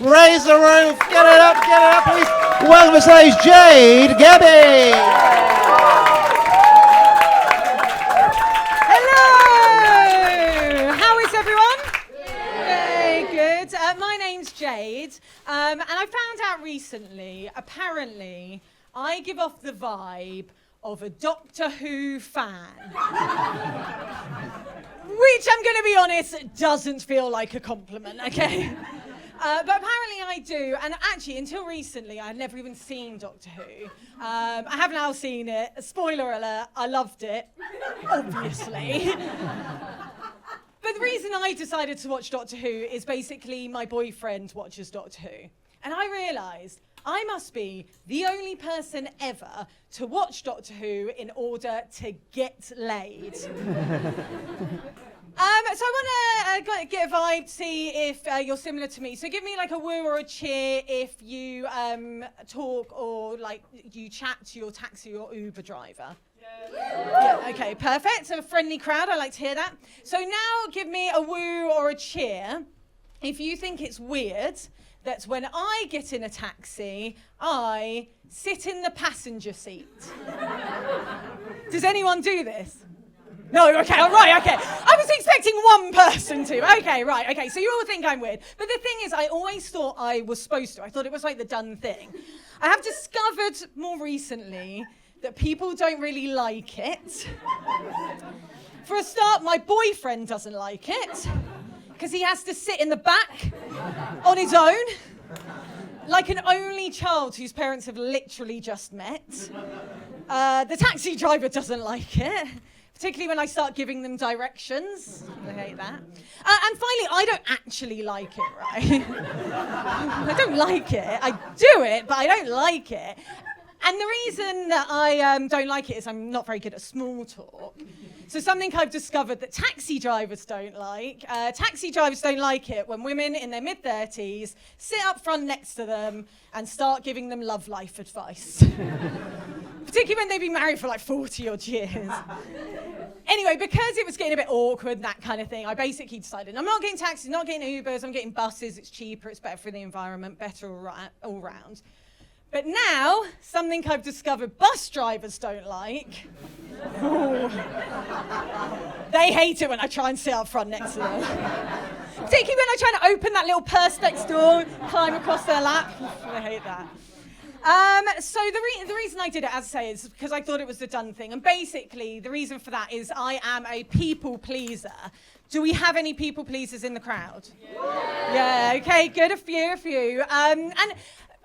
Raise the roof. Get it up, please. Welcome to stage, Jade Gebbie. Hello. How is everyone? Very good. My name's Jade, and I found out recently, apparently, I give off the vibe of a Doctor Who fan. Which, I'm going to be honest, doesn't feel like a compliment, okay? But apparently I do, and actually, until recently, I'd never even seen Doctor Who. I have now seen it. Spoiler alert, I loved it, obviously. But the reason I decided to watch Doctor Who is basically my boyfriend watches Doctor Who. And I realised I must be the only person ever to watch Doctor Who in order to get laid. So I want to get a vibe, see if you're similar to me. So give me like a woo or a cheer if you talk or like you chat to your taxi or Uber driver. Yeah, okay, perfect. So a friendly crowd, I like to hear that. So now give me a woo or a cheer if you think it's weird that when I get in a taxi, I sit in the passenger seat. Does anyone do this? No, okay, all right, okay. I was expecting one person to. Okay, right, okay, so you all think I'm weird. But the thing is, I always thought I was supposed to. I thought it was like the done thing. I have discovered more recently that people don't really like it. For a start, my boyfriend doesn't like it, because he has to sit in the back on his own, like an only child whose parents have literally just met. The taxi driver doesn't like it, particularly when I start giving them directions. I hate that. And finally, I don't actually like it, right? I don't like it. I do it, but I don't like it. And the reason that I don't like it is I'm not very good at small talk. So something I've discovered that taxi drivers don't like. Taxi drivers don't like it when women in their mid-30s sit up front next to them and start giving them love life advice. Particularly when they've been married for like 40 odd years. Anyway, because it was getting a bit awkward, that kind of thing, I basically decided I'm not getting taxis, not getting Ubers, I'm getting buses, it's cheaper, it's better for the environment, better all round. But now, something I've discovered bus drivers don't like. They hate it when I try and sit up front next to them. Particularly when I try to open that little purse next door, climb across their lap. I hate that. So the reason I did it, as I say, is because I thought it was the done thing. And basically, the reason for that is I am a people pleaser. Do we have any people pleasers in the crowd? Yeah, okay, good, a few. And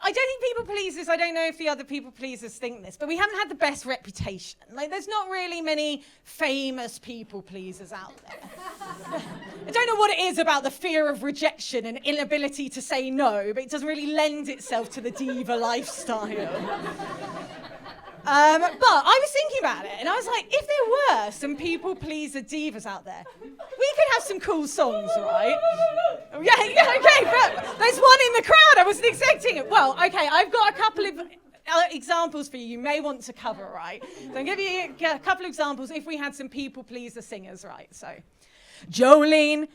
I don't think people pleasers, I don't know if the other people pleasers think this, but we haven't had the best reputation. Like, there's not really many famous people pleasers out there. I don't know what it is about the fear of rejection and inability to say no, but it doesn't really lend itself to the diva lifestyle. But I was thinking about it, and I was like, if there were some people pleaser divas out there, we could have some cool songs, right? Yeah, okay, but there's one in the crowd. I wasn't expecting it. Well, okay, I've got a couple of examples for you may want to cover, right? So I'll give you a couple of examples if we had some people pleaser singers, right? So, Jolene.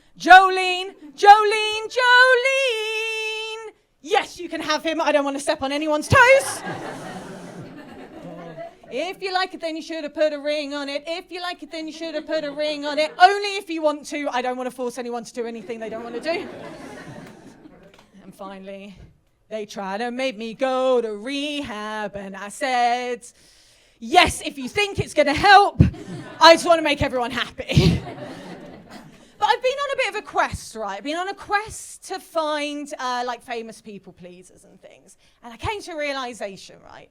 Yes, you can have him. I don't want to step on anyone's toes. If you like it, then you should have put a ring on it. If you like it, then you should have put a ring on it. Only if you want to. I don't want to force anyone to do anything they don't want to do. And finally, they tried to make me go to rehab, and I said, yes, if you think it's going to help, I just want to make everyone happy. But I've been on a bit of a quest, right? I've been on a quest to find like famous people pleasers and things. And I came to a realization, right?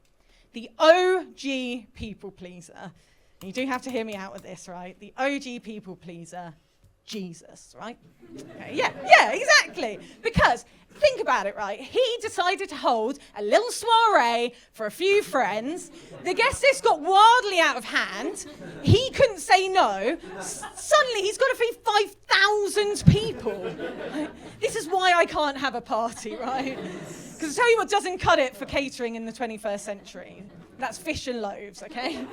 The OG people pleaser, and you do have to hear me out with this, right? The OG people pleaser, Jesus, right? Okay, yeah, exactly. Because think about it, right? He decided to hold a little soiree for a few friends. The guest list got wildly out of hand. He couldn't say no. Suddenly, he's got to feed 5,000 people. Right? This is why I can't have a party, right? Because I'll tell you what doesn't cut it for catering in the 21st century. That's fish and loaves, okay?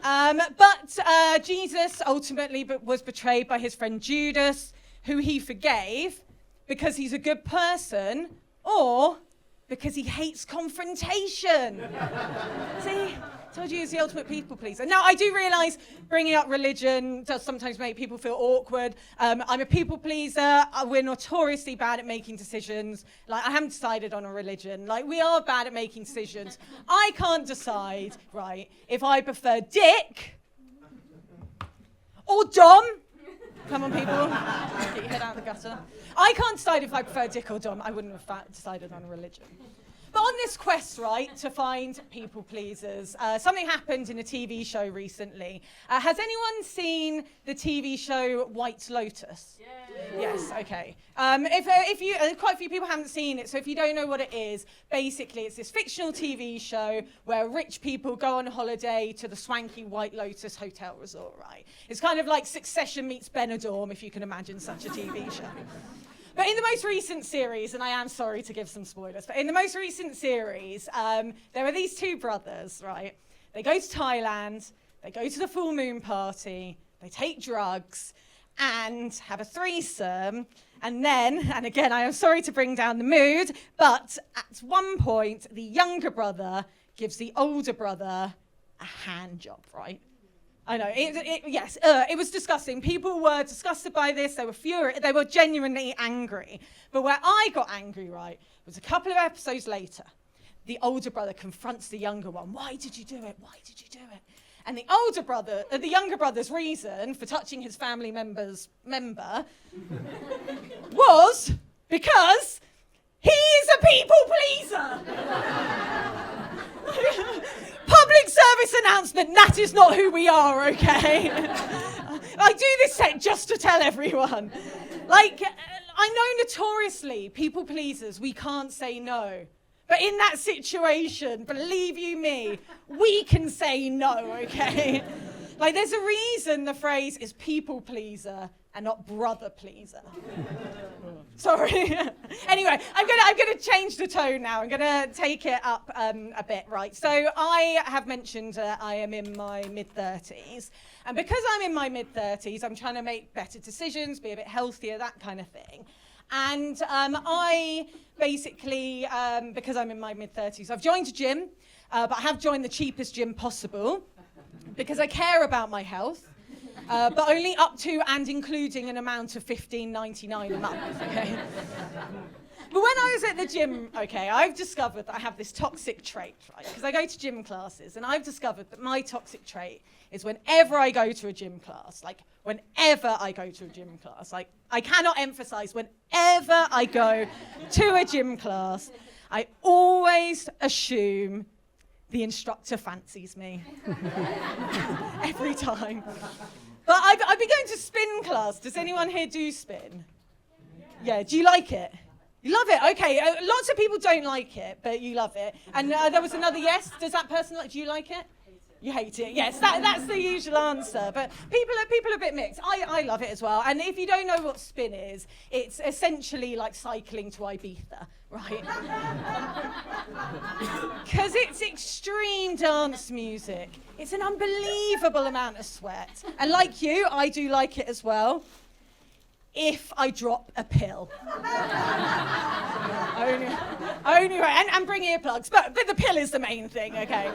But Jesus ultimately was betrayed by his friend Judas, who he forgave, because he's a good person, or because he hates confrontation. See? Told you he's the ultimate people pleaser. Now, I do realise bringing up religion does sometimes make people feel awkward. I'm a people pleaser. We're notoriously bad at making decisions. Like, I haven't decided on a religion. Like, we are bad at making decisions. I can't decide, right, if I prefer Dick or Dom. Come on, people. Get your head out of the gutter. I can't decide if I prefer Dick or Dom. I wouldn't have decided on a religion. But on this quest, right, to find people pleasers, something happened in a TV show recently. Has anyone seen the TV show White Lotus? Yeah. Yes, okay. If you, quite a few people haven't seen it, so if you don't know what it is, basically it's this fictional TV show where rich people go on holiday to the swanky White Lotus hotel resort, right? It's kind of like Succession meets Benidorm, if you can imagine such a TV show. But in the most recent series, and I am sorry to give some spoilers, but in the most recent series, there are these two brothers, right? They go to Thailand, they go to the full moon party, they take drugs, and have a threesome. And then, and again, I am sorry to bring down the mood, but at one point, the younger brother gives the older brother a hand job, right? I know, yes, it was disgusting. People were disgusted by this. They were furious. They were genuinely angry. But where I got angry, right, was a couple of episodes later. The older brother confronts the younger one. Why did you do it? Why did you do it? And the younger brother's reason for touching his family member was because he is a people pleaser. Public service announcement, that is not who we are, okay? I do this set just to tell everyone. Like, I know notoriously, people pleasers, we can't say no. But in that situation, believe you me, we can say no, okay? Like, there's a reason the phrase is people pleaser and not brother pleaser. Sorry. Anyway, I'm gonna change the tone now. I'm gonna take it up a bit, right? So I have mentioned I am in my mid-30s. And because I'm in my mid-30s, I'm trying to make better decisions, be a bit healthier, that kind of thing. And I basically, because I'm in my mid-30s, I've joined a gym, but I have joined the cheapest gym possible because I care about my health. But only up to and including an amount of $15.99 a month, okay? But when I was at the gym, okay, I've discovered that I have this toxic trait, right? Because I go to gym classes, and I've discovered that my toxic trait is whenever I go to a gym class, like whenever I go to a gym class, like I cannot emphasize, whenever I go to a gym class, I always assume the instructor fancies me. Every time. But I've been going to spin class. Does anyone here do spin? Yeah, do you like it? You love it? Okay, lots of people don't like it, but you love it. And there was another yes. Does that person do you like it? You hate it, yes, that's the usual answer. But people are a bit mixed. I love it as well. And if you don't know what spin is, it's essentially like cycling to Ibiza, right? Because it's extreme dance music. It's an unbelievable amount of sweat. And like you, I do like it as well. If I drop a pill. only right, and bring earplugs, but the pill is the main thing, okay?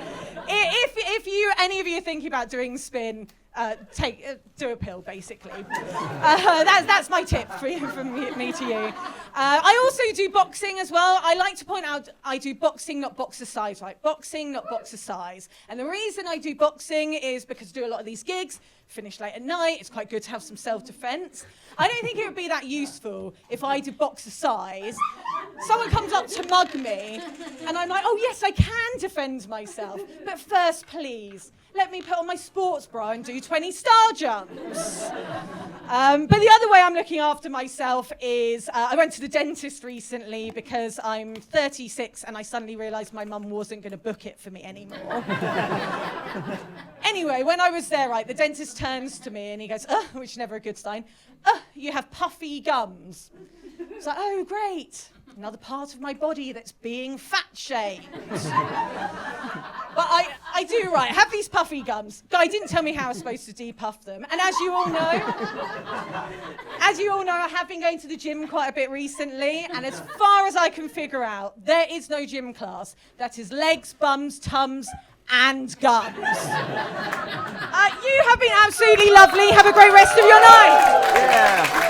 If any of you are thinking about doing spin, do a pill, basically. That's my tip from me to you. I also do boxing as well. I like to point out I do boxing, not boxercise, right? Boxing, not boxercise. And the reason I do boxing is because I do a lot of these gigs, finish late at night, it's quite good to have some self-defense. I don't think it would be that useful if I did boxercise. Someone comes up to mug me, and I'm like, oh yes, I can defend myself. But first, please, let me put on my sports bra and do 20 star jumps. But the other way I'm looking after myself is, I went to the dentist recently because I'm 36 and I suddenly realised my mum wasn't going to book it for me anymore. Anyway, when I was there, right, the dentist turns to me and he goes, which is never a good sign, you have puffy gums. It's like, oh, great. Another part of my body that's being fat-shamed. But I do, right. Have these puffy gums. Guy didn't tell me how I was supposed to depuff them. And as you all know, I have been going to the gym quite a bit recently. And as far as I can figure out, there is no gym class that is legs, bums, tums, and gums. You have been absolutely lovely. Have a great rest of your night. Yeah.